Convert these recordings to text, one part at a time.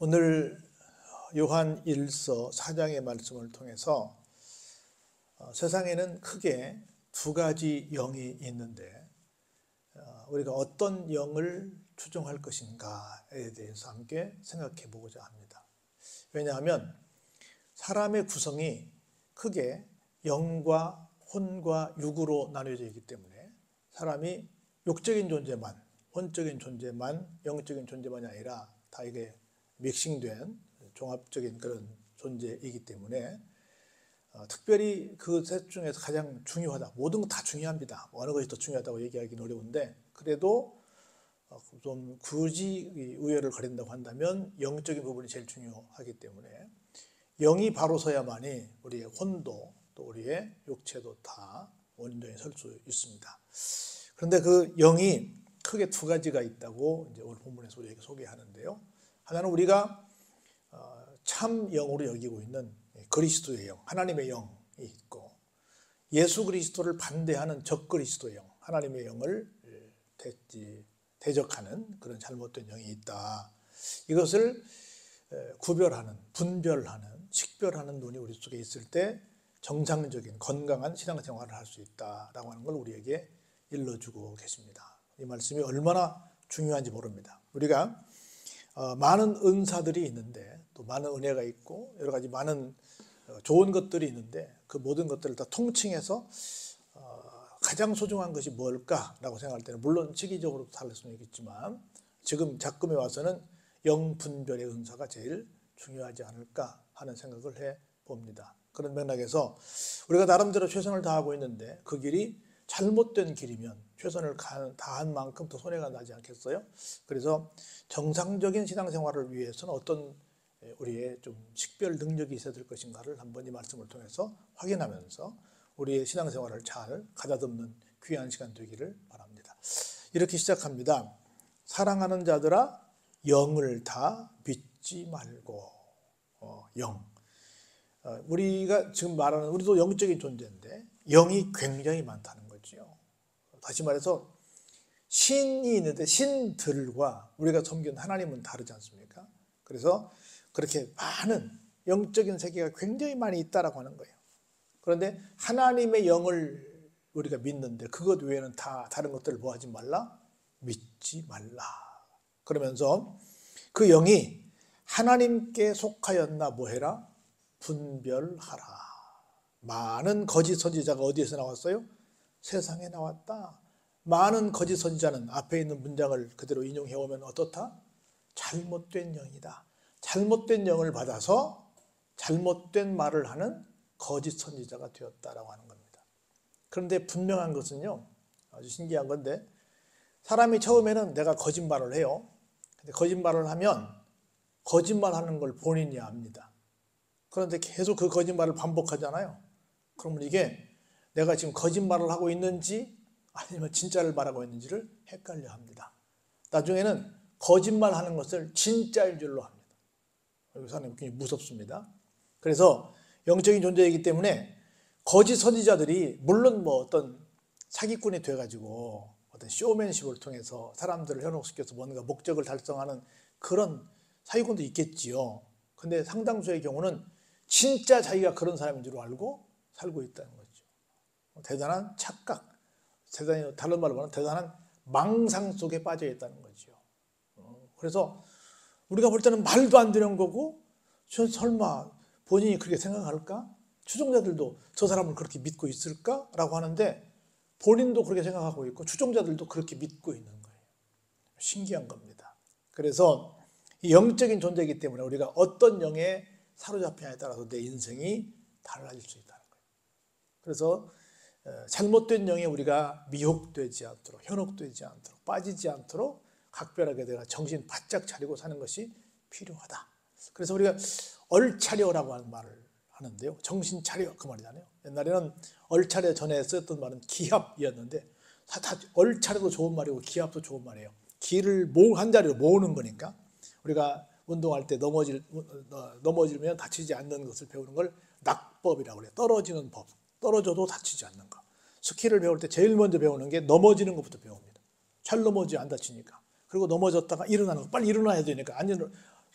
오늘 요한 1서 4장의 말씀을 통해서 세상에는 크게 두 가지 영이 있는데 우리가 어떤 영을 추종할 것인가에 대해서 함께 생각해 보고자 합니다. 왜냐하면 사람의 구성이 크게 영과 혼과 육으로 나뉘어져 있기 때문에 사람이 육적인 존재만, 혼적인 존재만, 영적인 존재만이 아니라 다 이게 믹싱된 종합적인 그런 존재이기 때문에 특별히 그 셋 중에서 가장 중요하다. 모든 거 다 중요합니다. 어느 것이 더 중요하다고 얘기하기는 어려운데 그래도 좀 굳이 우열을 가린다고 한다면 영적인 부분이 제일 중요하기 때문에 영이 바로 서야만이 우리의 혼도 또 우리의 육체도 다 온전히 설 수 있습니다. 그런데 그 영이 크게 두 가지가 있다고 이제 오늘 본문에서 우리에게 소개하는데요. 하나는 우리가 참 영으로 여기고 있는 그리스도의 영, 하나님의 영이 있고 예수 그리스도를 반대하는 적그리스도의 영, 하나님의 영을 대적하는 그런 잘못된 영이 있다. 이것을 구별하는, 분별하는, 식별하는 눈이 우리 속에 있을 때 정상적인 건강한 신앙생활을 할 수 있다라고 하는 걸 우리에게 일러주고 계십니다. 이 말씀이 얼마나 중요한지 모릅니다. 우리가 많은 은사들이 있는데 또 많은 은혜가 있고 여러 가지 많은 좋은 것들이 있는데 그 모든 것들을 다 통칭해서 가장 소중한 것이 뭘까라고 생각할 때는 물론 시기적으로 살 수는 있겠지만 지금 작금에 와서는 영분별의 은사가 제일 중요하지 않을까 하는 생각을 해봅니다. 그런 맥락에서 우리가 나름대로 최선을 다하고 있는데 그 길이 잘못된 길이면 최선을 다한 만큼 더 손해가 나지 않겠어요? 그래서 정상적인 신앙생활을 위해서는 어떤 우리의 좀 식별 능력이 있어야 될 것인가를 한번 이 말씀을 통해서 확인하면서 우리의 신앙생활을 잘 가다듬는 귀한 시간 되기를 바랍니다. 이렇게 시작합니다. 사랑하는 자들아 영을 다 믿지 말고 영. 우리가 지금 말하는 우리도 영적인 존재인데 영이 굉장히 많다는 거죠. 다시 말해서 신이 있는데 신들과 우리가 섬기는 하나님은 다르지 않습니까? 그래서 그렇게 많은 영적인 세계가 굉장히 많이 있다라고 하는 거예요. 그런데 하나님의 영을 우리가 믿는데 그것 외에는 다 다른 것들을 뭐 하지 말라? 믿지 말라. 그러면서 그 영이 하나님께 속하였나 뭐해라? 분별하라. 많은 거짓 선지자가 어디에서 나왔어요? 세상에 나왔다. 많은 거짓 선지자는 앞에 있는 문장을 그대로 인용해 오면 어떻다? 잘못된 영이다. 잘못된 영을 받아서 잘못된 말을 하는 거짓 선지자가 되었다라고 하는 겁니다. 그런데 분명한 것은요, 아주 신기한 건데 사람이 처음에는 내가 거짓말을 해요. 근데 거짓말을 하면 거짓말하는 걸 본인이 압니다. 그런데 계속 그 거짓말을 반복하잖아요. 그러면 이게 내가 지금 거짓말을 하고 있는지 아니면 진짜를 말하고 있는지를 헷갈려 합니다. 나중에는 거짓말하는 것을 진짜인 줄로 합니다. 이 사람이 굉장히 무섭습니다. 그래서 영적인 존재이기 때문에 거짓 선지자들이 물론 뭐 어떤 사기꾼이 돼가지고 어떤 쇼맨십을 통해서 사람들을 현혹시켜서 뭔가 목적을 달성하는 그런 사기꾼도 있겠지요. 근데 상당수의 경우는 진짜 자기가 그런 사람인 줄 알고 살고 있다는 거죠. 대단한 착각, 대단히 다른 말로 말하면 대단한 망상 속에 빠져 있다는 거죠. 그래서 우리가 볼 때는 말도 안 되는 거고 설마 본인이 그렇게 생각할까? 추종자들도 저 사람을 그렇게 믿고 있을까라고 하는데 본인도 그렇게 생각하고 있고 추종자들도 그렇게 믿고 있는 거예요. 신기한 겁니다. 그래서 이 영적인 존재이기 때문에 우리가 어떤 영에 사로잡히냐에 따라서 내 인생이 달라질 수 있다는 거예요. 그래서 잘못된 영에 우리가 미혹되지 않도록, 현혹되지 않도록, 빠지지 않도록 각별하게 내가 정신 바짝 차리고 사는 것이 필요하다. 그래서 우리가 얼차려라고 하는 말을 하는데요. 정신 차려 그 말이잖아요. 옛날에는 얼차려 전에 썼던 말은 기합이었는데 다 얼차려도 좋은 말이고 기합도 좋은 말이에요. 기를 한 자리로 모으는 거니까 우리가 운동할 때 넘어지면 다치지 않는 것을 배우는 걸 낙법이라고 그래요. 떨어지는 법. 떨어져도 다치지 않는 거. 스키를 배울 때 제일 먼저 배우는 게 넘어지는 것부터 배웁니다. 잘 넘어지 안 다치니까. 그리고 넘어졌다가 일어나는 거. 빨리 일어나야 되니까.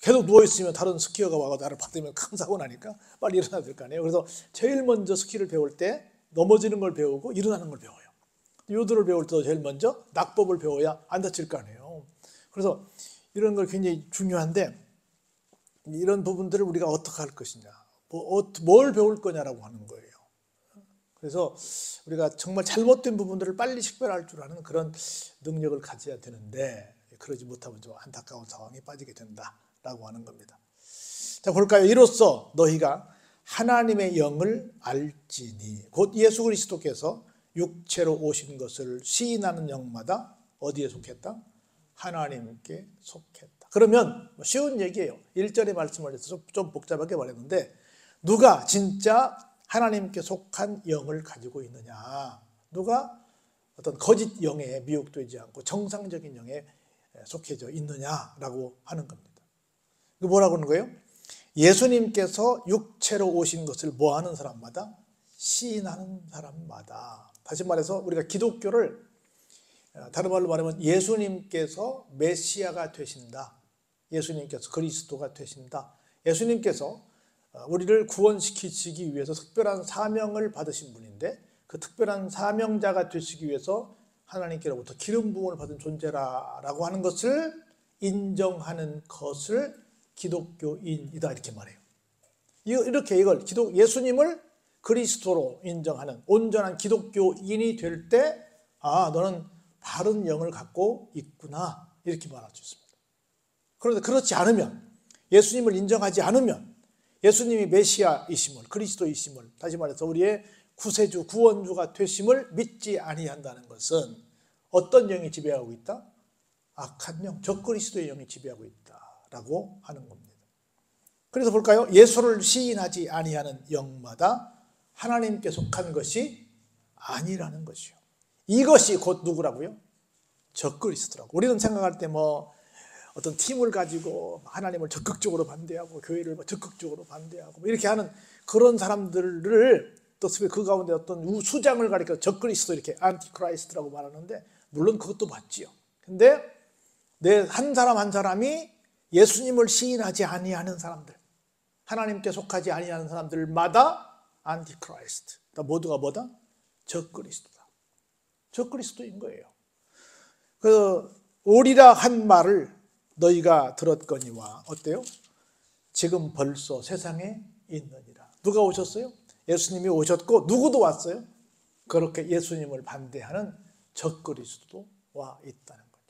계속 누워있으면 다른 스키어가 와서 나를 받으면 큰 사고 나니까 빨리 일어나야 될 거 아니에요. 그래서 제일 먼저 스키를 배울 때 넘어지는 걸 배우고 일어나는 걸 배워요. 요도를 배울 때도 제일 먼저 낙법을 배워야 안 다칠 거 아니에요. 그래서 이런 걸 굉장히 중요한데 이런 부분들을 우리가 어떻게 할 것이냐, 뭘 배울 거냐라고 하는 거예요. 그래서 우리가 정말 잘못된 부분들을 빨리 식별할 줄 아는 그런 능력을 가져야 되는데 그러지 못하면 좀 안타까운 상황에 빠지게 된다라고 하는 겁니다. 자, 볼까요? 이로써 너희가 하나님의 영을 알지니 곧 예수 그리스도께서 육체로 오신 것을 시인하는 영마다 어디에 속했다? 하나님께 속했다. 그러면 쉬운 얘기예요. 1절의 말씀을 해서 좀 복잡하게 말했는데 누가 진짜 하나님께 속한 영을 가지고 있느냐, 누가 어떤 거짓 영에 미혹되지 않고 정상적인 영에 속해져 있느냐라고 하는 겁니다. 뭐라고 하는 거예요? 예수님께서 육체로 오신 것을 뭐하는 사람마다? 시인하는 사람마다. 다시 말해서 우리가 기독교를 다른 말로 말하면 예수님께서 메시아가 되신다, 예수님께서 그리스도가 되신다, 예수님께서 우리를 구원시키시기 위해서 특별한 사명을 받으신 분인데 그 특별한 사명자가 되시기 위해서 하나님께로부터 기름 부음을 받은 존재라고 하는 것을 인정하는 것을 기독교인이다 이렇게 말해요. 이렇게 이걸 예수님을 그리스도로 인정하는 온전한 기독교인이 될 때 너는 바른 영을 갖고 있구나 이렇게 말할 수 있습니다. 그런데 그렇지 않으면, 예수님을 인정하지 않으면, 예수님이 메시아이심을, 그리스도이심을, 다시 말해서 우리의 구세주, 구원주가 되심을 믿지 아니한다는 것은 어떤 영이 지배하고 있다? 악한 영, 적그리스도의 영이 지배하고 있다라고 하는 겁니다. 그래서 볼까요? 예수를 시인하지 아니하는 영마다 하나님께 속한 것이 아니라는 것이요. 이것이 곧 누구라고요? 적그리스도라고. 우리는 생각할 때 어떤 팀을 가지고 하나님을 적극적으로 반대하고 교회를 적극적으로 반대하고 이렇게 하는 그런 사람들을 또 그 가운데 어떤 수장을 가리켜 적그리스도 이렇게 안티크라이스트라고 말하는데 물론 그것도 맞지요. 근데 한 사람 한 사람이 예수님을 시인하지 아니하는 사람들, 하나님께 속하지 아니하는 사람들마다 안티크라이스트, 모두가 뭐다? 적그리스도다. 적그리스도인 거예요. 오리라 한 말을 너희가 들었거니와 어때요? 지금 벌써 세상에 있느니라. 누가 오셨어요? 예수님이 오셨고 누구도 왔어요? 그렇게 예수님을 반대하는 적그리스도도 와 있다는 거죠.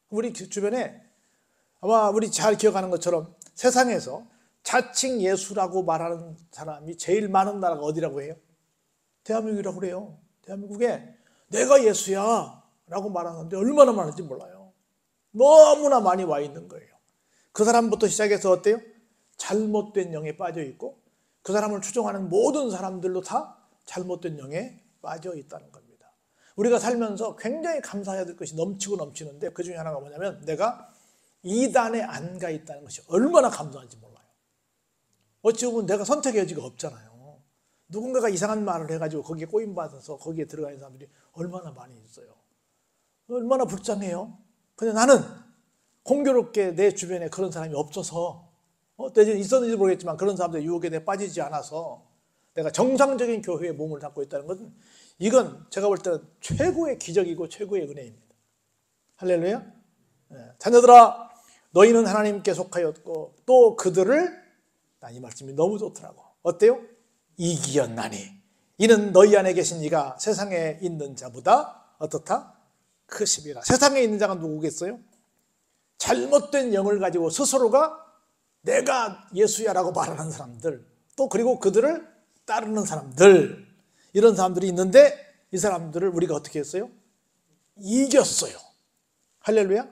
우리 주변에 아마 우리 잘 기억하는 것처럼 세상에서 자칭 예수라고 말하는 사람이 제일 많은 나라가 어디라고 해요? 대한민국이라고 그래요. 대한민국에 내가 예수야 라고 말하는데 얼마나 많은지 몰라요. 너무나 많이 와 있는 거예요. 그 사람부터 시작해서 어때요? 잘못된 영에 빠져 있고 그 사람을 추종하는 모든 사람들도 다 잘못된 영에 빠져 있다는 겁니다. 우리가 살면서 굉장히 감사해야 될 것이 넘치고 넘치는데 그 중에 하나가 뭐냐면 내가 이단에 안 가 있다는 것이 얼마나 감사한지 몰라요. 어찌 보면 내가 선택의 여지가 없잖아요. 누군가가 이상한 말을 해가지고 거기에 꼬임받아서 거기에 들어가 있는 사람들이 얼마나 많이 있어요. 얼마나 불쌍해요. 근데 나는 공교롭게 내 주변에 그런 사람이 없어서 때는 있었는지 모르겠지만 그런 사람들의 유혹에 내가 빠지지 않아서 내가 정상적인 교회에 몸을 담고 있다는 것은 이건 제가 볼 때는 최고의 기적이고 최고의 은혜입니다. 할렐루야. 자녀들아 너희는 하나님께 속하였고 또 그들을, 난 이 말씀이 너무 좋더라고. 어때요? 이기었나니 이는 너희 안에 계신 이가 세상에 있는 자보다 어떻다? 크심이라. 세상에 있는 자가 누구겠어요? 잘못된 영을 가지고 스스로가 내가 예수야라고 말하는 사람들, 또 그리고 그들을 따르는 사람들, 이런 사람들이 있는데 이 사람들을 우리가 어떻게 했어요? 이겼어요. 할렐루야.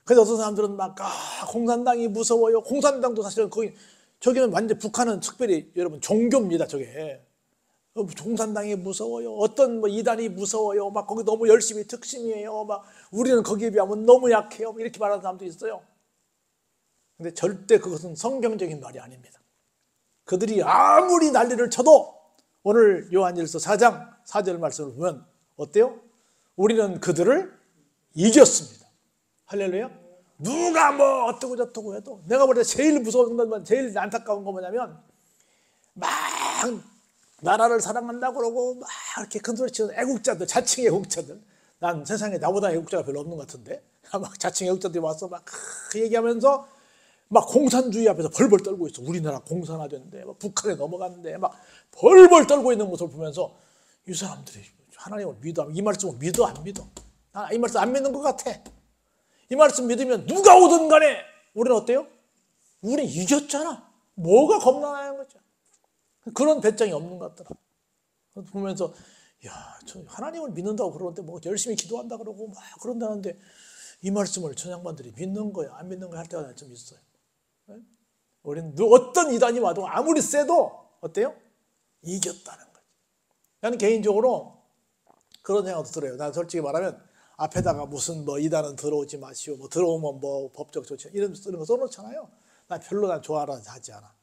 그래서 어떤 사람들은 막 공산당이 무서워요. 공산당도 사실은 저기는 완전 북한은 특별히 여러분 종교입니다. 저게 공산당이 무서워요. 어떤 이단이 무서워요. 막 거기 너무 열심히 특심이에요. 막 우리는 거기에 비하면 너무 약해요. 이렇게 말하는 사람도 있어요. 근데 절대 그것은 성경적인 말이 아닙니다. 그들이 아무리 난리를 쳐도 오늘 요한일서 4장 4절 말씀을 보면 어때요? 우리는 그들을 이겼습니다. 할렐루야. 누가 뭐 어떠고 저떠고 해도 내가 볼 때 제일 무서운 건, 제일 안타까운 건 뭐냐면 막 나라를 사랑한다고 그러고 막 이렇게 큰 소리 치는 애국자들, 자칭 애국자들. 난 세상에 나보다 애국자가 별로 없는 것 같은데 막 자칭 애국자들이 와서 막 얘기하면서 막 공산주의 앞에서 벌벌 떨고 있어. 우리나라 공산화됐는데 막 북한에 넘어갔는데 막 벌벌 떨고 있는 모습을 보면서 이 사람들이 하나님을 믿어, 이 말씀을 믿어 안 믿어? 이 말씀 안 믿는 것 같아. 이 말씀 믿으면 누가 오든 간에 우리는 어때요? 우리는 이겼잖아. 뭐가 겁나는 거죠? 그런 배짱이 없는 것 같더라. 보면서 야, 저 하나님을 믿는다고 그러는데 뭐 열심히 기도한다 그러고 막 그런다는데 이 말씀을 저 양반들이 믿는 거야 안 믿는 거야 할 때가 좀 있어요. 우리는 어떤 이단이 와도 아무리 세도 어때요? 이겼다는 거죠. 나는 개인적으로 그런 생각도 들어요. 난 솔직히 말하면 앞에다가 무슨 뭐 이단은 들어오지 마시오, 뭐 들어오면 뭐 법적 조치 이런 거 써놓잖아요. 난 별로 좋아하지 않아.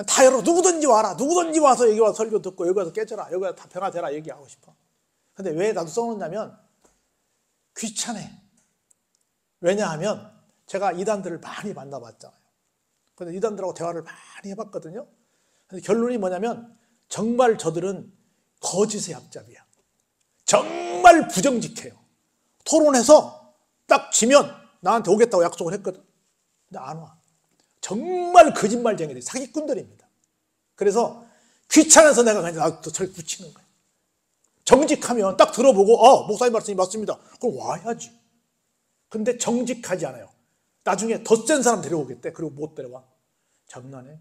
다 열어, 누구든지 와라, 누구든지 와서 여기 와서 설교 듣고 여기 와서 깨져라, 여기 와서 다 변화되라 얘기하고 싶어. 근데 왜 나도 써놓냐면 귀찮아. 왜냐하면 제가 이단들을 많이 만나봤잖아요. 근데 이단들하고 대화를 많이 해봤거든요. 근데 결론이 뭐냐면 정말 저들은 거짓의 약잡이야. 정말 부정직해요. 토론해서 딱 지면 나한테 오겠다고 약속을 했거든. 근데 안 와. 정말 거짓말쟁이들, 사기꾼들입니다. 그래서 귀찮아서 내가 그냥 나도 저를 붙이는 거예요. 정직하면 딱 들어보고 목사님 말씀이 맞습니다. 그럼 와야지. 근데 정직하지 않아요. 나중에 더 센 사람 데려오겠대. 그리고 못 데려와. 장난해?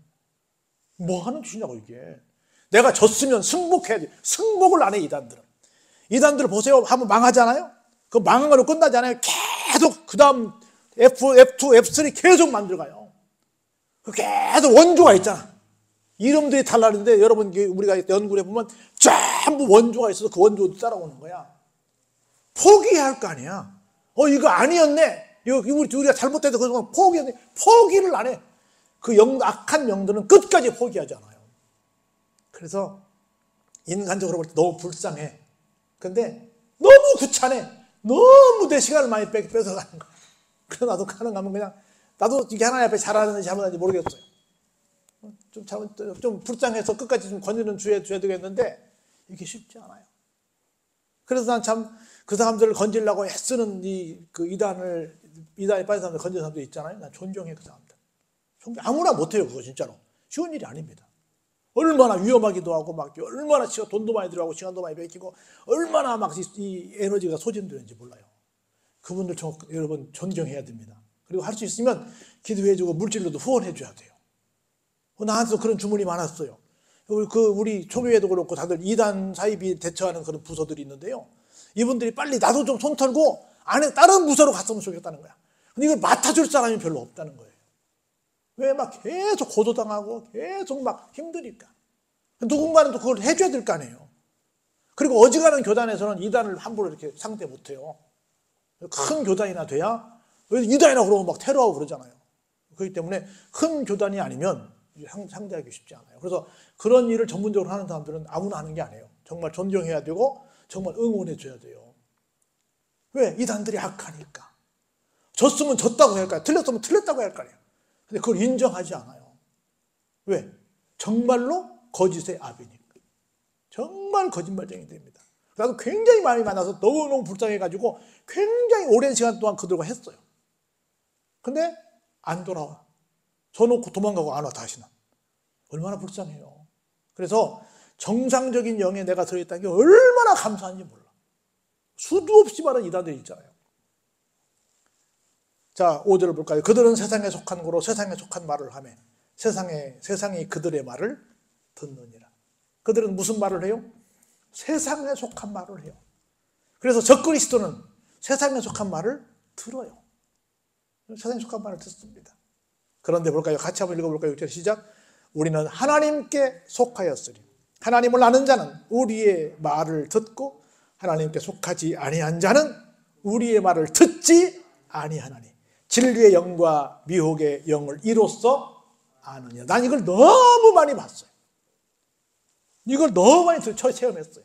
뭐 하는 짓이냐고 이게. 내가 졌으면 승복해야지. 승복을 안 해 이단들은. 이단들 보세요. 한번 망하잖아요. 그 망한 거로 끝나지 않아요. 계속 그 다음 F2, F3 계속 만들어가요. 계속 원조가 있잖아. 이름들이 달라는데 여러분 우리가 연구를 해보면 전부 원조가 있어서 그 원조도 따라오는 거야. 포기해야 할 거 아니야. 이거 아니었네. 우리가 잘못해서 그건 포기했네. 포기를 안 해. 그 악한 영들은 끝까지 포기하지 않아요. 그래서 인간적으로 볼 때 너무 불쌍해. 근데 너무 귀찮아. 너무 내 시간을 많이 뺏어가는 거야. 그래서 나도 가능하면 그냥 나도 이게 하나님 앞에 잘하는지 잘못하는지 모르겠어요. 좀 불쌍해서 끝까지 좀 권유는 줘야 되겠는데 이게 쉽지 않아요. 그래서 난 참 그 사람들을 건지려고 애쓰는 그 이단에 빠진 사람들 건지는 사람들 있잖아요. 난 존경해 그 사람들. 아무나 못해요 그거 진짜로. 쉬운 일이 아닙니다. 얼마나 위험하기도 하고 막 얼마나 돈도 많이 들어가고 시간도 많이 뺏기고 얼마나 막 이 에너지가 소진되는지 몰라요. 그분들 여러분 존경해야 됩니다. 그리고 할 수 있으면 기도해주고 물질로도 후원해줘야 돼요. 나한테도 그런 주문이 많았어요. 우리 초교회도 그렇고 다들 이단 사이비 대처하는 그런 부서들이 있는데요. 이분들이 빨리 나도 좀 손 털고 안에 다른 부서로 갔으면 좋겠다는 거야. 근데 이걸 맡아줄 사람이 별로 없다는 거예요. 왜 막 계속 고소당하고 계속 막 힘드니까. 누군가는 또 그걸 해줘야 될 거 아니에요. 그리고 어지간한 교단에서는 이단을 함부로 이렇게 상대 못해요. 큰 교단이나 돼야 이단이나 그러면 막 테러하고 그러잖아요. 그렇기 때문에 큰 교단이 아니면 상대하기 쉽지 않아요. 그래서 그런 일을 전문적으로 하는 사람들은 아무나 하는 게 아니에요. 정말 존경해야 되고 정말 응원해줘야 돼요. 왜? 이단들이 악하니까. 졌으면 졌다고 해야 할까요? 틀렸으면 틀렸다고 해야 할까요? 근데 그걸 인정하지 않아요. 왜? 정말로 거짓의 압이니까. 정말 거짓말쟁이들입니다. 나도 굉장히 많이 만나서 너무너무 불쌍해가지고 굉장히 오랜 시간 동안 그들과 했어요. 근데 안 돌아와. 져놓고 도망가고 안 와 다시는. 얼마나 불쌍해요. 그래서 정상적인 영에 내가 들어있다는 게 얼마나 감사한지 몰라. 수도 없이 많은 이단들이 있잖아요. 자, 5절을 볼까요? 그들은 세상에 속한 거로 세상에 속한 말을 하며 세상이 그들의 말을 듣느니라. 그들은 무슨 말을 해요? 세상에 속한 말을 해요. 그래서 적그리스도는 세상에 속한 말을 들어요. 세상에 속한 말을 듣습니다. 그런데 볼까요? 같이 한번 읽어볼까요? 6절 시작. 우리는 하나님께 속하였으니 하나님을 아는 자는 우리의 말을 듣고 하나님께 속하지 아니한 자는 우리의 말을 듣지 아니하나니 진리의 영과 미혹의 영을 이로써 아느냐. 난 이걸 너무 많이 봤어요. 이걸 너무 많이 체험했어요.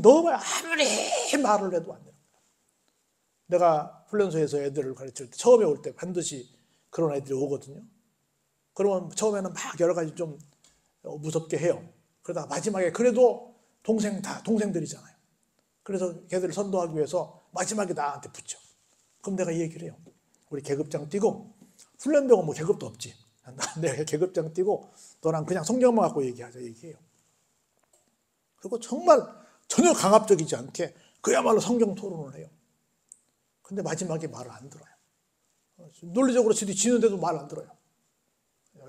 너무 많이 아무리 말을 해도 안 돼요. 내가 훈련소에서 애들을 가르칠 때 처음에 올 때 반드시 그런 애들이 오거든요. 그러면 처음에는 막 여러 가지 좀 무섭게 해요. 그러다가 마지막에 그래도 동생들이잖아요. 그래서 걔들을 선도하기 위해서 마지막에 나한테 붙여. 그럼 내가 이 얘기를 해요. 우리 계급장 뛰고, 훈련병은 뭐 계급도 없지. 내가 계급장 뛰고 너랑 그냥 성경만 갖고 얘기하자 얘기해요. 그리고 정말 전혀 강압적이지 않게 그야말로 성경 토론을 해요. 근데 마지막에 말을 안 들어요. 논리적으로 지는데도 말 안 들어요.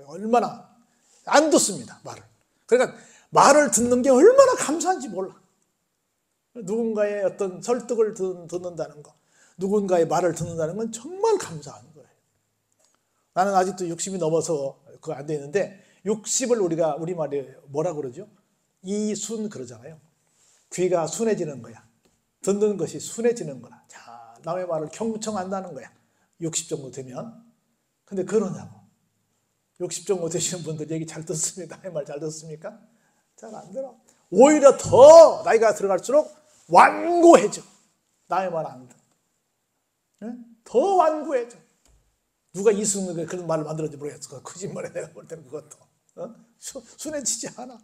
얼마나 안 듣습니다, 말을. 그러니까 말을 듣는 게 얼마나 감사한지 몰라. 누군가의 어떤 설득을 듣는다는 거, 누군가의 말을 듣는다는 건 정말 감사한 거예요. 나는 아직도 60이 넘어서 그거 안 돼 있는데 60을 우리가 우리말에 뭐라 그러죠? 이순 그러잖아요. 귀가 순해지는 거야. 듣는 것이 순해지는 거라. 자, 남의 말을 경청한다는 거야. 60 정도 되면. 근데 그러냐고. 60 정도 되시는 분들 얘기 잘 듣습니다. 내 말 잘 듣습니까? 잘 안 들어. 오히려 더 나이가 들어갈수록 완고해져. 남의 말 안 들어. 더 완고해져. 누가 이승을 그런 말을 만들었는지 모르겠어. 거짓말에 내가 볼 때는 그것도. 순해지지 않아.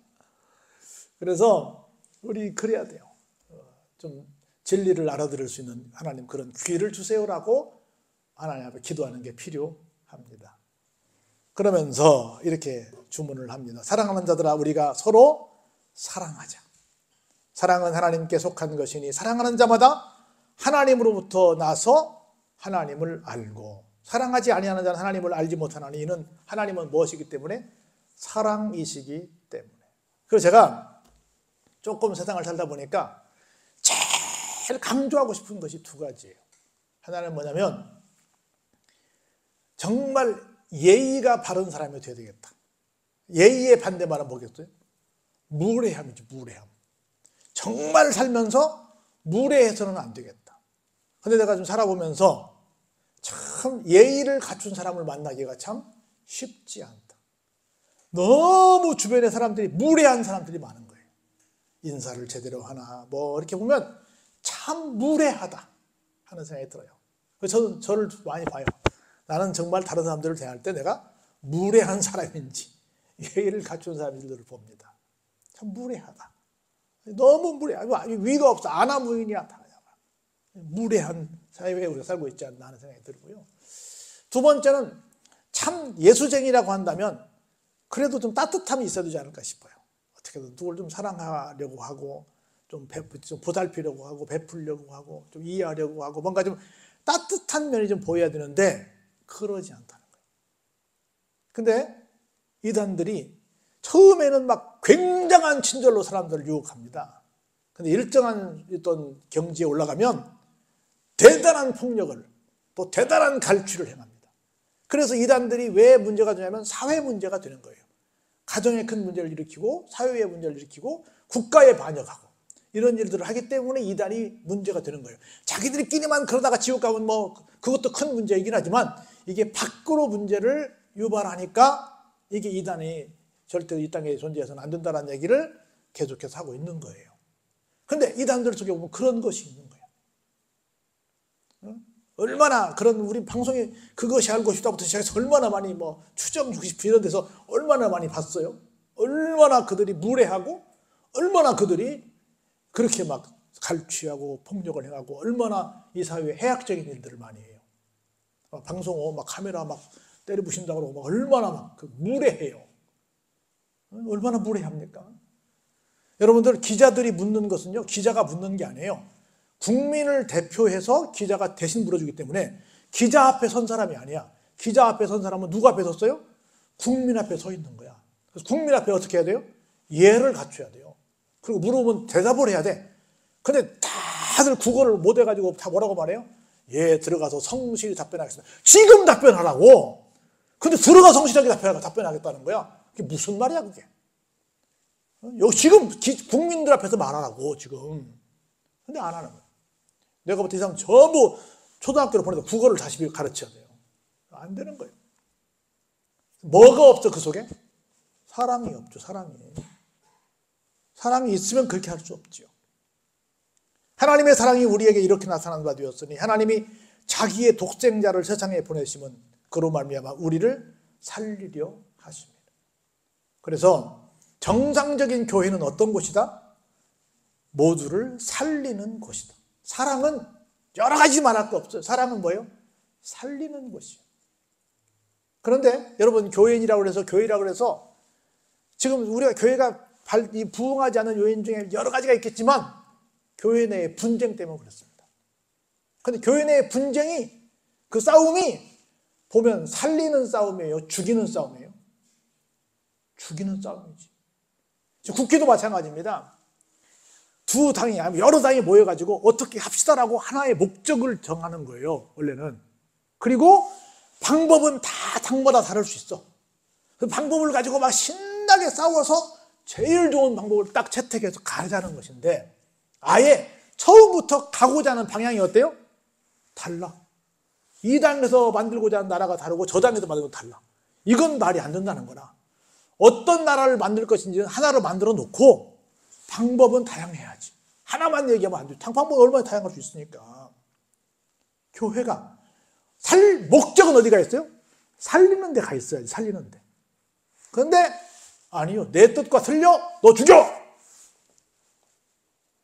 그래서 우리 그래야 돼요. 좀 진리를 알아들을 수 있는 하나님 그런 귀를 주세요라고 하나님 앞에 기도하는 게 필요합니다. 그러면서 이렇게 주문을 합니다. 사랑하는 자들아 우리가 서로 사랑하자. 사랑은 하나님께 속한 것이니 사랑하는 자마다 하나님으로부터 나서 하나님을 알고 사랑하지 아니하는 자는 하나님을 알지 못하나니 이는 하나님은 무엇이기 때문에 사랑이시기 때문에. 그래서 제가 조금 세상을 살다 보니까 제일 강조하고 싶은 것이 두 가지예요. 하나는 뭐냐면 정말 예의가 바른 사람이 되어야 되겠다. 예의의 반대말은 뭐겠어요? 무례함이죠. 무례함. 정말 살면서 무례해서는 안 되겠다. 근데 내가 좀 살아보면서 참 예의를 갖춘 사람을 만나기가 참 쉽지 않다. 너무 주변에 사람들이 무례한 사람들이 많은 거예요. 인사를 제대로 하나 뭐 이렇게 보면 참 무례하다 하는 생각이 들어요. 그래서 저를 많이 봐요. 나는 정말 다른 사람들을 대할 때 내가 무례한 사람인지 예의를 갖춘 사람들을 봅니다. 참 무례하다. 너무 무례하다. 위가 없어. 아나무인이야. 무례한 사회에 우리가 살고 있지 않나 하는 생각이 들고요. 두 번째는 참 예수쟁이라고 한다면 그래도 좀 따뜻함이 있어야 되지 않을까 싶어요. 어떻게든 누굴 좀 사랑하려고 하고 좀 보살피려고 하고 베풀려고 하고 좀 이해하려고 하고 뭔가 좀 따뜻한 면이 좀 보여야 되는데 그러지 않다는 거예요. 근데 이단들이 처음에는 막 굉장한 친절로 사람들을 유혹합니다. 근데 일정한 어떤 경지에 올라가면 대단한 폭력을 또 대단한 갈취를 행합니다. 그래서 이단들이 왜 문제가 되냐면 사회 문제가 되는 거예요. 가정에 큰 문제를 일으키고 사회의 문제를 일으키고 국가에 반역하고 이런 일들을 하기 때문에 이단이 문제가 되는 거예요. 자기들끼리만 그러다가 지옥 가면 뭐 그것도 큰 문제이긴 하지만 이게 밖으로 문제를 유발하니까 이게 이단이 절대 이 땅에 존재해서는 안 된다는 얘기를 계속해서 하고 있는 거예요. 그런데 이단들 속에 보면 그런 것이 있는 거예요. 얼마나 그런 우리 방송에 그것이 알고 싶다부터 시작해서 얼마나 많이 뭐 추정 60 이런 데서 얼마나 많이 봤어요. 얼마나 그들이 무례하고 얼마나 그들이 그렇게 막 갈취하고 폭력을 행하고 얼마나 이 사회에 해악적인 일들을 많이 해요. 방송 막 카메라 막 때려부신다고 그러고 막 얼마나 막 무례해요. 얼마나 무례합니까? 여러분들 기자들이 묻는 것은요. 기자가 묻는 게 아니에요. 국민을 대표해서 기자가 대신 물어주기 때문에 기자 앞에 선 사람이 아니야. 기자 앞에 선 사람은 누구 앞에 섰어요? 국민 앞에 서 있는 거야. 그래서 국민 앞에 어떻게 해야 돼요? 예를 갖춰야 돼요. 그리고 물어보면 대답을 해야 돼. 근데 다들 국어를 못 해가지고 다 뭐라고 말해요? 예, 들어가서 성실히 답변하겠습니다. 지금 답변하라고. 근데 들어가 성실하게 답변하겠다는 거야. 그게 무슨 말이야 그게? 지금 국민들 앞에서 말하라고 지금. 근데 안 하는 거야. 내가 볼 때 이 사람 전부 초등학교를 보내서 국어를 다시 가르쳐야 돼요. 안 되는 거예요. 뭐가 없어 그 속에? 사랑이 없죠. 사랑이. 사랑이 있으면 그렇게 할 수 없지요. 하나님의 사랑이 우리에게 이렇게 나타난 바 되었으니 하나님이 자기의 독생자를 세상에 보내심은 그로 말미암아 우리를 살리려 하십니다. 그래서 정상적인 교회는 어떤 곳이다? 모두를 살리는 곳이다. 사랑은 여러 가지 말할 거 없어요. 사랑은 뭐예요? 살리는 곳이에요. 그런데 여러분, 교인이라고 해서 교회라고 해서 지금 우리가 교회가 부흥하지 않은 요인 중에 여러 가지가 있겠지만 교회 내의 분쟁 때문에 그렇습니다. 그런데 교회 내의 분쟁이, 그 싸움이 보면 살리는 싸움이에요? 죽이는 싸움이에요? 죽이는 싸움이지. 국회도 마찬가지입니다. 두 당이, 여러 당이 모여가지고 어떻게 합시다라고 하나의 목적을 정하는 거예요, 원래는. 그리고 방법은 다 당마다 다를 수 있어. 그 방법을 가지고 막 신나게 싸워서 제일 좋은 방법을 딱 채택해서 가자는 것인데, 아예 처음부터 가고자 하는 방향이 어때요? 달라. 이 당에서 만들고자 하는 나라가 다르고 저 당에서 만들고 달라. 이건 말이 안 된다는 거나, 어떤 나라를 만들 것인지는 하나를 만들어 놓고 방법은 다양해야지. 하나만 얘기하면 안 돼. 방법은 얼마나 다양할 수 있으니까. 교회가 목적은 어디가 있어요? 살리는 데 가 있어야지. 살리는 데. 그런데 아니요, 내 뜻과 틀려, 너 죽여.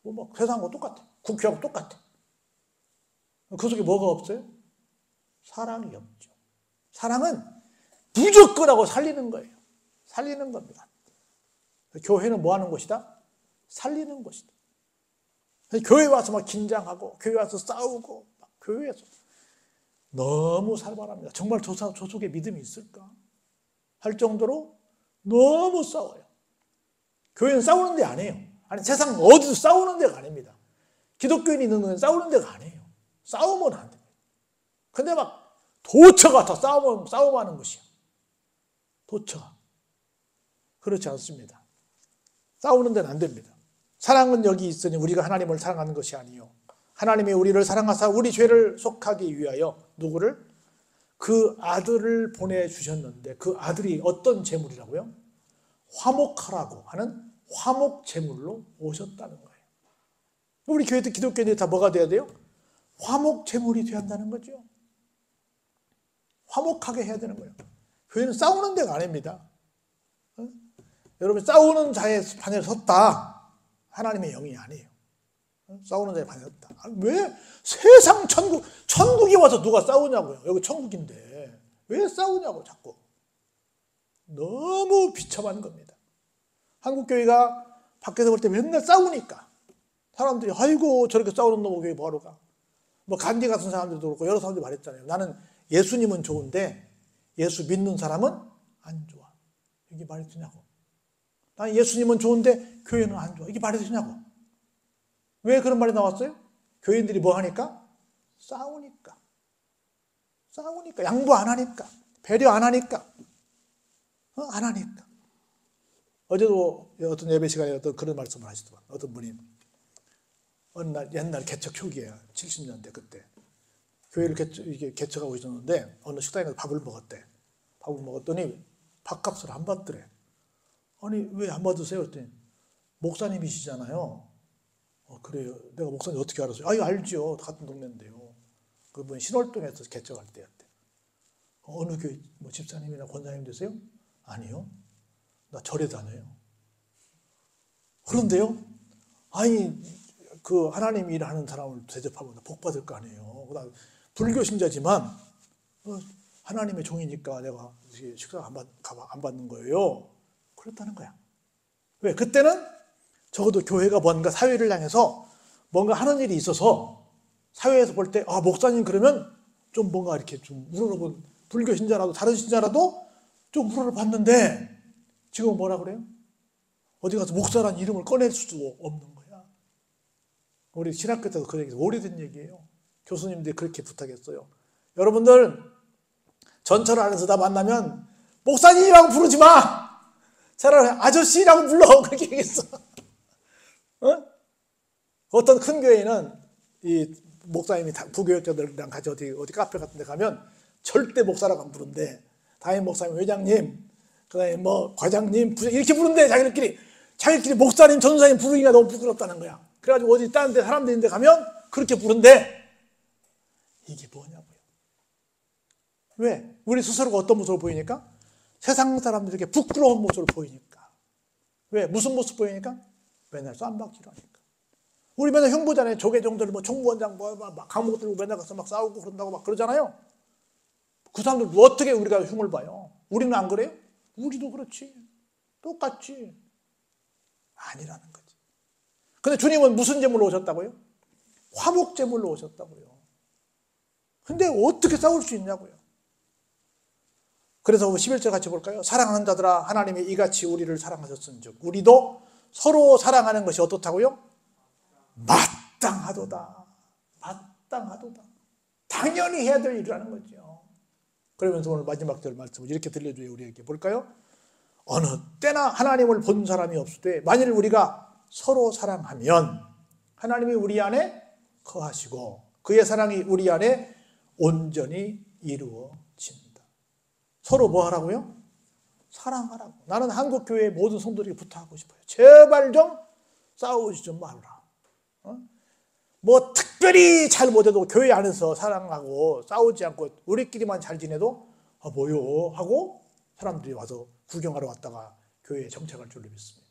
뭐 세상하고 똑같아. 국회하고 똑같아. 그 속에 뭐가 없어요? 사랑이 없죠. 사랑은 무조건 하고 살리는 거예요. 살리는 겁니다. 교회는 뭐 하는 곳이다? 살리는 곳이다. 교회 와서 막 긴장하고, 교회 와서 싸우고, 교회에서 너무 살벌합니다. 정말 저 속에 믿음이 있을까? 할 정도로 너무 싸워요. 교회는 싸우는 데 아니에요. 아니, 세상 어디도 싸우는 데가 아닙니다. 기독교인이 있는 건 싸우는 데가 아니에요. 싸우면 안 됩니다. 근데 막 도처가 다 싸움하는 것이야. 도처가. 그렇지 않습니다. 싸우는 데는 안 됩니다. 사랑은 여기 있으니 우리가 하나님을 사랑하는 것이 아니요, 하나님이 우리를 사랑하사 우리 죄를 속하기 위하여 누구를? 그 아들을 보내주셨는데, 그 아들이 어떤 제물이라고요? 화목하라고 하는 화목제물로 오셨다는 거예요. 우리 교회도 기독교인들이 다 뭐가 돼야 돼요? 화목제물이 되어야 한다는 거죠. 화목하게 해야 되는 거예요. 교회는 싸우는 데가 아닙니다. 여러분, 싸우는 자의 반열에 섰다, 하나님의 영이 아니에요. 싸우는 자의 반열에 섰다. 왜 세상 천국이 와서 누가 싸우냐고요. 여기 천국인데 왜 싸우냐고. 자꾸 너무 비참한 겁니다. 한국교회가 밖에서 볼 때 맨날 싸우니까 사람들이 아이고 저렇게 싸우는 놈의 교회 뭐하러 가. 뭐 간디 같은 사람들도 그렇고 여러 사람들이 말했잖아요. 나는 예수님은 좋은데 예수 믿는 사람은 안 좋아. 이게 말이 되냐고. 나는 예수님은 좋은데 교회는 안 좋아. 이게 말이 되냐고. 왜 그런 말이 나왔어요? 교인들이 뭐 하니까? 싸우니까. 양보 안 하니까. 배려 안 하니까. 안 하니까. 어제도 어떤 예배 시간에 어떤 그런 말씀을 하시더만, 어떤 분이 어느 날 옛날 개척 초기에 70년대 그때 교회를 개척하고 있었는데 어느 식당에 가서 밥을 먹었대. 밥을 먹었더니 밥값을 안 받더래. 아니 왜 안 받으세요? 그랬더니 목사님이시잖아요. 그래요. 내가 목사님 어떻게 알았어요? 이거 알죠. 같은 동네인데요. 그분이 신월동에서 개척할 때였대. 어느 교회 뭐 집사님이나 권사님 되세요? 아니요. 나 절에 다녀요. 그런데요, 아니 그 하나님 일하는 사람을 대접하면 복 받을 거 아니에요. 나 불교 신자지만 하나님의 종이니까 내가 식사 안 받는 거예요. 그렇다는 거야. 왜? 그때는 적어도 교회가 뭔가 사회를 향해서 뭔가 하는 일이 있어서 사회에서 볼 때 목사님 그러면 좀 뭔가 이렇게 좀 우러러본, 불교 신자라도 다른 신자라도 좀 우러러 봤는데 지금은 뭐라 그래요? 어디 가서 목사라는 이름을 꺼낼 수도 없는 거야. 우리 신학교 때도 그 얘기, 오래된 얘기예요. 교수님들이 그렇게 부탁했어요. 여러분들 전철 안에서 다 만나면 목사님이라고 부르지 마. 차라리 아저씨라고 불러. 그렇게 얘기했어. 어떤 큰 교회는 이 목사님이 부교역자들이랑 같이 어디 카페 같은 데 가면 절대 목사라고 안 부른대. 담임 목사님, 회장님, 그다음에 뭐 과장님, 부장 이렇게 부른대. 자기들끼리 목사님, 전도사님 부르기가 너무 부끄럽다는 거야. 그래가지고 어디 다른 데 사람들 있는 데 가면 그렇게 부른대. 이게 뭐냐고요. 왜? 우리 스스로가 어떤 모습을 보이니까? 세상 사람들에게 부끄러운 모습을 보이니까. 왜? 무슨 모습 보이니까? 맨날 쌈박질을 하니까. 우리 맨날 흉보잖아요. 조계종들, 총무원장, 막 강목 들고 맨날 가서 막 싸우고 그런다고 막 그러잖아요. 그 사람들 어떻게 우리가 흉을 봐요? 우리는 안 그래요? 우리도 그렇지. 똑같지. 아니라는 거지. 근데 주님은 무슨 제물로 오셨다고요? 화목 제물로 오셨다고요. 근데 어떻게 싸울 수 있냐고요. 그래서 11절 같이 볼까요? 사랑하는 자들아 하나님이 이같이 우리를 사랑하셨은즉 우리도 서로 사랑하는 것이 어떻다고요? 마땅하도다. 마땅하도다. 당연히 해야 될 일이라는 거죠. 그러면서 오늘 마지막 절 말씀을 이렇게 들려줘요. 우리에게 볼까요? 어느 때나 하나님을 본 사람이 없으되 만일 우리가 서로 사랑하면 하나님이 우리 안에 거하시고 그의 사랑이 우리 안에 온전히 이루어진다. 서로 뭐 하라고요? 사랑하라고. 나는 한국교회의 모든 성도들에게 부탁하고 싶어요. 제발 좀 싸우지 좀 말라. 뭐 특별히 잘 못해도 교회 안에서 사랑하고 싸우지 않고 우리끼리만 잘 지내도 뭐요? 하고 사람들이 와서 구경하러 왔다가 교회에 정착할 줄로 믿습니다.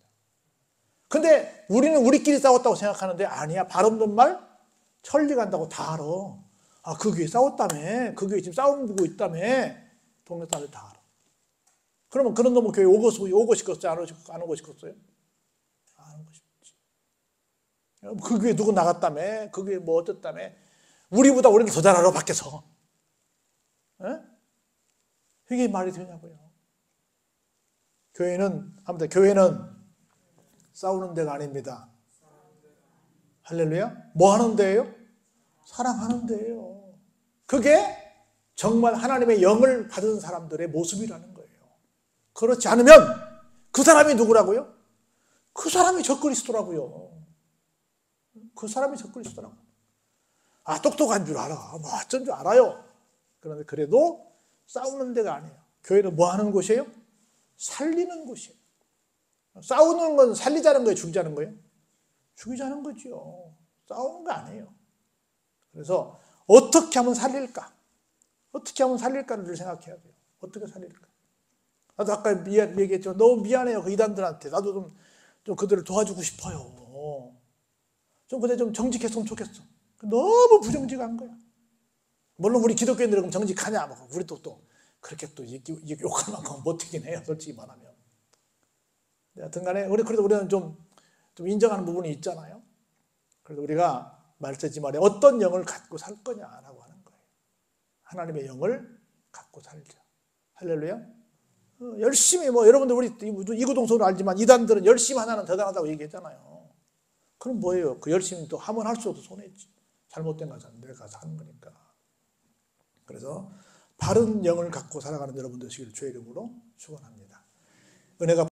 근데 우리는 우리끼리 싸웠다고 생각하는데 아니야. 바람든 말 천리 간다고 다 알아. 아, 그 교회 싸웠다며. 그 교회 지금 싸움 보고 있다며. 동네 사람들 다 알아. 그러면 그런 놈은 교회 오고 싶겠어요? 안 오고 싶겠어요? 안 오고 싶지. 그 교회 누구 나갔다며. 그 교회 뭐 어쨌다며. 우리보다 우리는 더 잘 알아 밖에서. 에? 이게 말이 되냐고요. 아무튼 교회는 싸우는 데가 아닙니다. 할렐루야. 뭐 하는 데예요? 사랑하는 데예요. 그게 정말 하나님의 영을 받은 사람들의 모습이라는 거예요. 그렇지 않으면 그 사람이 누구라고요? 그 사람이 적그리스도라고요. 그 사람이 적그리스도라고. 아, 똑똑한 줄 알아. 뭐 어쩐 줄 알아요. 그런데 그래도 싸우는 데가 아니에요. 교회는 뭐 하는 곳이에요? 살리는 곳이에요. 싸우는 건 살리자는 거예요? 죽이자는 거예요? 죽이자는 거죠. 싸우는 거 아니에요. 그래서 어떻게 하면 살릴까? 어떻게 하면 살릴까를 늘 생각해야 돼요. 어떻게 살릴까? 나도 아까 얘기했지만 너무 미안해요. 그 이단들한테. 나도 좀 그들을 도와주고 싶어요. 근데 좀 정직했으면 좋겠어. 너무 부정직한 거야. 물론 우리 기독교인들은 그럼 정직하냐? 우리도 또 그렇게 또 욕할 만큼 못하긴 해요. 솔직히 말하면. 여하튼 간에 그래도 우리는 좀 인정하는 부분이 있잖아요. 그래서 우리가 말세지 말에 어떤 영을 갖고 살 거냐라고 하는 거예요. 하나님의 영을 갖고 살자. 할렐루야. 열심히 여러분들 우리 이구동성으로 알지만 이단들은 열심히 하나는 대단하다고 얘기했잖아요. 그럼 뭐예요? 그 열심히 또 하면 할수록 손해지. 잘못된 거 내가 하는 거니까. 그래서 바른 영을 갖고 살아가는 여러분들 되시기를 주의 이름으로 축원합니다. 은혜가